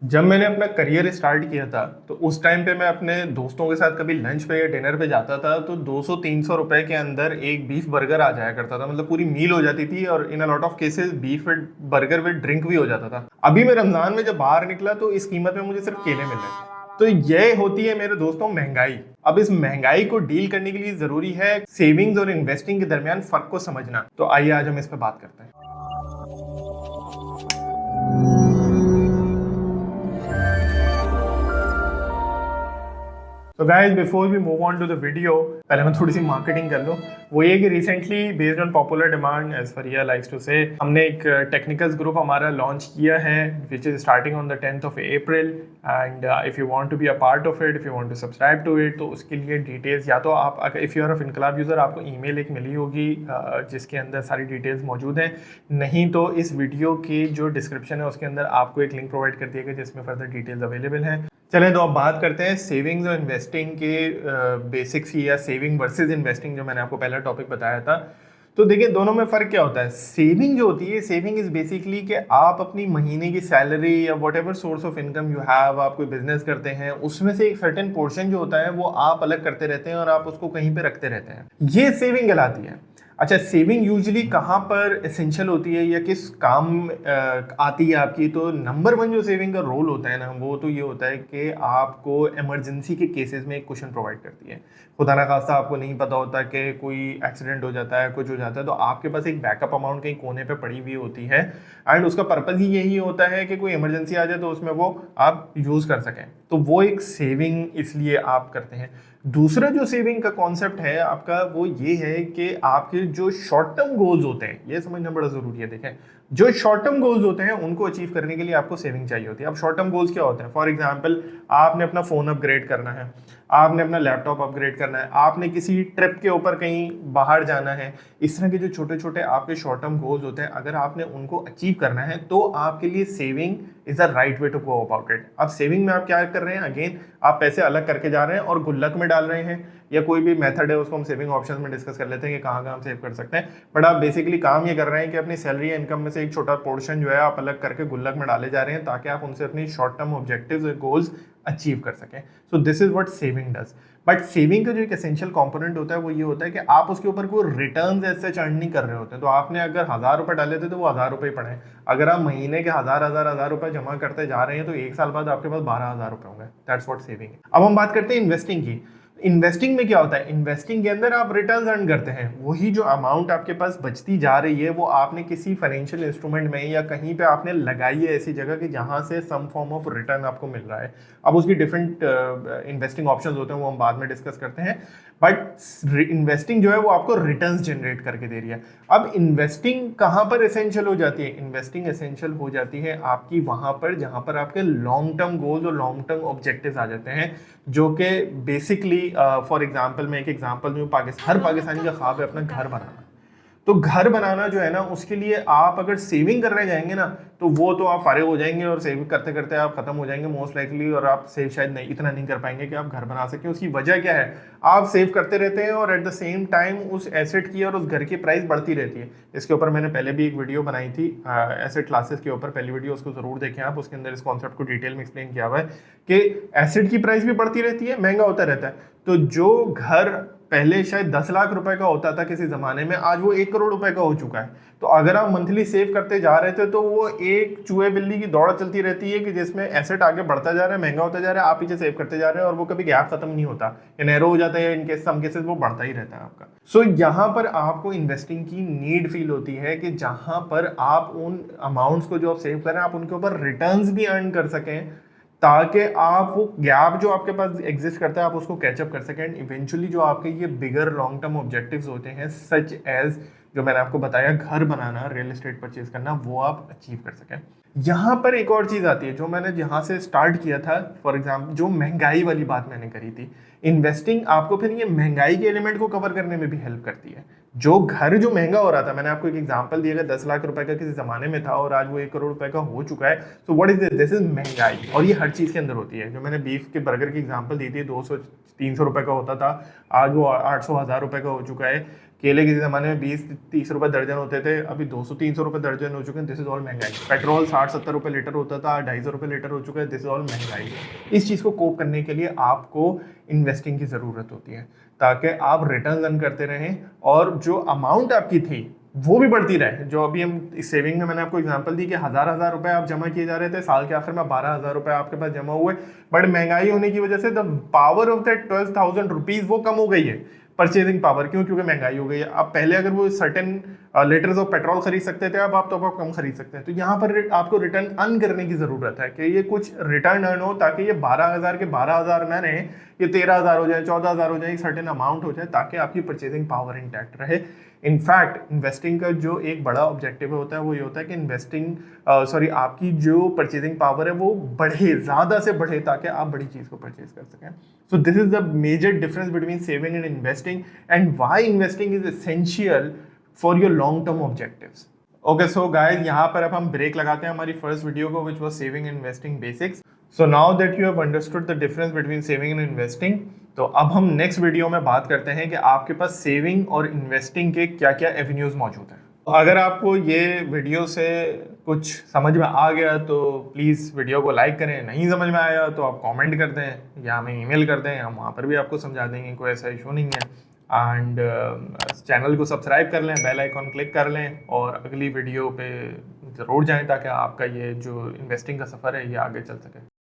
जब मैंने अपना करियर स्टार्ट किया था तो उस टाइम पे मैं अपने दोस्तों के साथ कभी लंच पे या डिनर पे जाता था तो 200-300 रुपए के अंदर एक बीफ बर्गर आ जाया करता था। मतलब पूरी मील हो जाती थी और in a lot of cases beef with burger with drink भी हो जाता था। अभी मैं रमजान में जब बाहर निकला तो इस कीमत में मुझे सिर्फ केले मिल रहे थे। तो ये होती है मेरे दोस्तों महंगाई। अब इस महंगाई को डील करने के लिए जरूरी है सेविंग्स और इन्वेस्टिंग के दरमियान फर्क को समझना। तो आइए आज हम इस पर बात करते हैं। तो guys before we move on to the video, पहले मैं थोड़ी सी मार्केटिंग कर लूँ। वो ये कि recently based on popular demand as Faria likes to say हमने एक टेक्निकल्स ग्रुप हमारा लॉन्च किया है which is starting on the 10th of April। And if you want to be a part of it, if you want to subscribe to it, तो उसके लिए details या तो आप if you are a Finclub user आपको email एक मिली होगी जिसके अंदर सारी डिटेल्स मौजूद हैं। नहीं तो इस वीडियो की जो डिस्क्रिप्शन है उसके अंदर आपको एक लिंक प्रोवाइड कर दिया गया जिसमें फर्दर डिटेल्स अवेलेबल हैं। चलें तो अब बात करते हैं सेविंग्स और इन्वेस्टिंग के बेसिक्स या सेविंग वर्सेस इन्वेस्टिंग, जो मैंने आपको पहला टॉपिक बताया था। तो देखिए दोनों में फ़र्क क्या होता है। सेविंग जो होती है, सेविंग इज़ बेसिकली कि आप अपनी महीने की सैलरी या what ever source of income you have, आप कोई बिजनेस करते हैं, उसमें से एक सर्टेन पोर्शन जो होता है वो आप अलग करते रहते हैं और आप उसको कहीं पे रखते रहते हैं। ये सेविंग कहलाती है। अच्छा, सेविंग यूजुअली कहाँ पर एसेंशियल होती है या किस काम आती है आपकी? तो नंबर वन जो सेविंग का रोल होता है ना, वो तो ये होता है कि आपको इमरजेंसी के केसेस में एक क्वेश्चन प्रोवाइड करती है। खुदा ना खास्ता आपको नहीं पता होता कि कोई एक्सीडेंट हो जाता है, कुछ हो जाता है, तो आपके पास एक बैकअप अमाउंट कहीं कोने पे पड़ी हुई होती है। एंड उसका पर्पज़ ही यही होता है कि कोई इमरजेंसी आ जाए तो उसमें वो आप यूज़ कर सकें। तो वो एक सेविंग इसलिए आप करते हैं। दूसरा जो सेविंग का कॉन्सेप्ट है आपका वो ये है कि आपके जो शॉर्ट टर्म गोल्स होते हैं, ये समझना बड़ा ज़रूरी है। देखें, जो शॉर्ट टर्म गोल्स होते हैं उनको अचीव करने के लिए आपको सेविंग चाहिए होती है। अब शॉर्ट टर्म गोल्स क्या होते हैं? फॉर एग्जांपल, आपने अपना फ़ोन अपग्रेड करना है, आपने अपना लैपटॉप अपग्रेड करना है, आपने किसी ट्रिप के ऊपर कहीं बाहर जाना है। इस तरह के जो छोटे छोटे आपके शॉर्ट टर्म गोल्स होते हैं, अगर आपने उनको अचीव करना है तो आपके लिए saving is the right way to go about it. अब सेविंग में आप क्या कर रहे हैं? अगेन आप पैसे अलग करके जा रहे हैं और गुल्लक में डाल रहे हैं, या कोई भी मेथड है उसको हम सेविंग ऑप्शंस में डिस्कस कर लेते हैं कि कहाँ कहाँ हम सेव कर सकते हैं। बट आप बेसिकली काम ये कर रहे हैं कि अपनी सैलरी या इनकम में से एक छोटा पोर्शन जो है आप अलग करके गुल्लक में डाले जा रहे हैं ताकि आप उनसे अपनी शॉर्ट टर्म ऑब्जेक्टिव्स और गोल्स अचीव कर सकें। So this is what saving does. But saving का जो एक एसेंशियल कंपोनेंट होता है वो ये होता है कि आप उसके ऊपर कोई रिटर्न ऐसे अर्न नहीं कर रहे होते हैं। तो आपने अगर 1,000 रुपये डाले थे तो वो 1,000 रुपये ही पड़े। अगर आप महीने के हजार रुपए जमा करते जा रहे हैं तो एक साल बाद आपके पास 12,000 रुपये होंगे। दैट्स व्हाट सेविंग है। अब हम बात करते हैं इन्वेस्टिंग की। इन्वेस्टिंग में क्या होता है? इन्वेस्टिंग के अंदर आप रिटर्न्स अर्न करते हैं। वही जो अमाउंट आपके पास बचती जा रही है वो आपने किसी फाइनेंशियल इंस्ट्रूमेंट में या कहीं पे आपने लगाई है ऐसी जगह कि जहां से सम फॉर्म ऑफ रिटर्न आपको मिल रहा है। अब उसकी डिफरेंट इन्वेस्टिंग ऑप्शंस होते हैं, वो हम बाद में डिस्कस करते हैं। बट इन्वेस्टिंग जो है वो आपको रिटर्न्स जनरेट करके दे रही है। अब इन्वेस्टिंग कहाँ पर एसेंशियल हो जाती है? इन्वेस्टिंग एसेंशियल हो जाती है आपकी वहां पर जहां पर आपके लॉन्ग टर्म गोल्स और लॉन्ग टर्म ऑब्जेक्टिव्स आ जाते हैं, जो कि बेसिकली फॉर एग्जांपल मैं एक एग्जांपल दूं, हर पाकिस्तानी का ख्वाब है अपना घर बनाना। तो घर बनाना जो है ना, उसके लिए आप अगर सेविंग करने जाएंगे ना तो वो तो आप फारिग हो जाएंगे और सेविंग करते करते आप खत्म हो जाएंगे मोस्ट लाइकली, और आप सेव शायद नहीं इतना नहीं कर पाएंगे कि आप घर बना सकें। उसकी वजह क्या है? आप सेव करते रहते हैं और एट द सेम टाइम उस एसेट की और उस घर की प्राइस बढ़ती रहती है। इसके ऊपर मैंने पहले भी एक वीडियो बनाई थी एसेट क्लासेस के ऊपर, पहली वीडियो उसको जरूर देखें आप। उसके अंदर इस कॉन्सेप्ट को डिटेल में एक्सप्लेन किया हुआ है कि एसेट की प्राइस भी बढ़ती रहती है, महंगा होता रहता है। तो जो घर पहले शायद 10 लाख रुपए का होता था किसी जमाने में, आज वो 1 करोड़ रुपए का हो चुका है। तो अगर आप मंथली सेव करते जा रहे थे तो वो एक चूहे बिल्ली की दौड़ चलती रहती है कि जिसमें एसेट आगे बढ़ता जा रहा है, महंगा होता जा रहा है, आप पीछे सेव करते जा रहे हैं और वो कभी गैप खत्म नहीं होता, या नैरो हो जाता है, इनके सम केसेस वो बढ़ता ही रहता है आपका। सो यहाँ पर आपको इन्वेस्टिंग की नीड फील होती है कि जहां पर आप उन अमाउंट्स को जो आप सेव कर रहे हैं आप उनके ऊपर रिटर्न्स भी अर्न कर सकें, ताकि आप वो गैप जो आपके पास एग्जिस्ट करता है आप उसको कैचअप कर सकें। एंड इवेंचुअली जो आपके ये बिगर लॉन्ग टर्म ऑब्जेक्टिव्स होते हैं, सच एज जो मैंने आपको बताया घर बनाना, रियल एस्टेट परचेज करना, वो आप अचीव कर सकें। यहाँ पर एक और चीज़ आती है जो मैंने यहाँ से स्टार्ट किया था। फॉर एग्जाम्पल, जो महंगाई वाली बात मैंने करी थी, इन्वेस्टिंग आपको फिर ये महंगाई के एलिमेंट को कवर करने में भी हेल्प करती है। जो घर जो महंगा हो रहा था, मैंने आपको एक एग्जांपल दिया, 10 लाख रुपए का किसी जमाने में था और आज वो 1 करोड़ रुपए का हो चुका है। So what is this is महंगाई, और ये हर चीज के अंदर होती है। जो मैंने बीफ के बर्गर की एग्जांपल दी थी, 200-300 रुपए का होता था, आज वो 800-1000 रुपए का हो चुका है। केले किसी ज़माने में 20-30 रुपए दर्जन होते थे, अभी 200-300 रुपए दर्जन हो चुके हैं। दिस इज़ ऑल महंगाई। पेट्रोल 60-70 रुपए लीटर होता था, 250 रुपए लीटर हो चुका है। दिस इज़ ऑल महंगाई। इस चीज़ को कोप करने के लिए आपको इन्वेस्टिंग की ज़रूरत होती है, ताकि आप रिटर्न अर्न करते रहें और जो अमाउंट आपकी थी वो भी बढ़ती रहे। जो अभी हम इस सेविंग में मैंने आपको एग्जांपल दी कि हज़ार रुपए आप जमा किए जा रहे थे, साल के आखिर में 12,000 रुपए आपके पास जमा हुए, बट महंगाई होने की वजह से the power of that 12,000 rupees वो कम हो गई है, परचेजिंग पावर। क्यों? क्योंकि महंगाई हो गई है। आप पहले अगर वो सर्टेन लीटर्स ऑफ पेट्रोल खरीद सकते थे, अब आप तो आप कम खरीद सकते हैं। तो यहाँ पर आपको रिटर्न अर्न करने की जरूरत है कि ये कुछ रिटर्न अर्न हो, ताकि ये 12,000 के 12,000 न रहे, ये 13,000 हो जाए, 14,000 हो जाए, सर्टेन अमाउंट हो जाए, ताकि आपकी परचेजिंग पावर इंटैक्ट रहे। इनफैक्ट इन्वेस्टिंग का जो एक बड़ा ऑब्जेक्टिव होता है वो ये होता है कि आपकी जो परचेजिंग पावर है वो बढ़े, ज़्यादा से बढ़े, ताकि आप बड़ी चीज़ को परचेज कर सकें। So this is the major difference between saving and investing, and why investing is essential for your long term objectives. Okay, so guys, यहाँ पर अब हम ब्रेक लगाते हैं हमारी फर्स्ट वीडियो को, which was saving and investing basics. So now that you have understood the difference between saving and investing, तो अब हम नेक्स्ट वीडियो में बात करते हैं कि आपके पास सेविंग और इन्वेस्टिंग के क्या क्या एवेन्यूज मौजूद हैं। तो अगर आपको ये वीडियो से कुछ समझ में आ गया तो प्लीज़ वीडियो को लाइक करें, नहीं समझ में आया तो आप कमेंट कर दें या हमें ईमेल कर दें, हम वहाँ पर भी आपको समझा देंगे, कोई ऐसा इशू नहीं है। एंड चैनल को सब्सक्राइब कर लें, बेल आइकॉन क्लिक कर लें और अगली वीडियो पे ज़रूर जाएं, ताकि आपका ये जो इन्वेस्टिंग का सफ़र है ये आगे चल सके।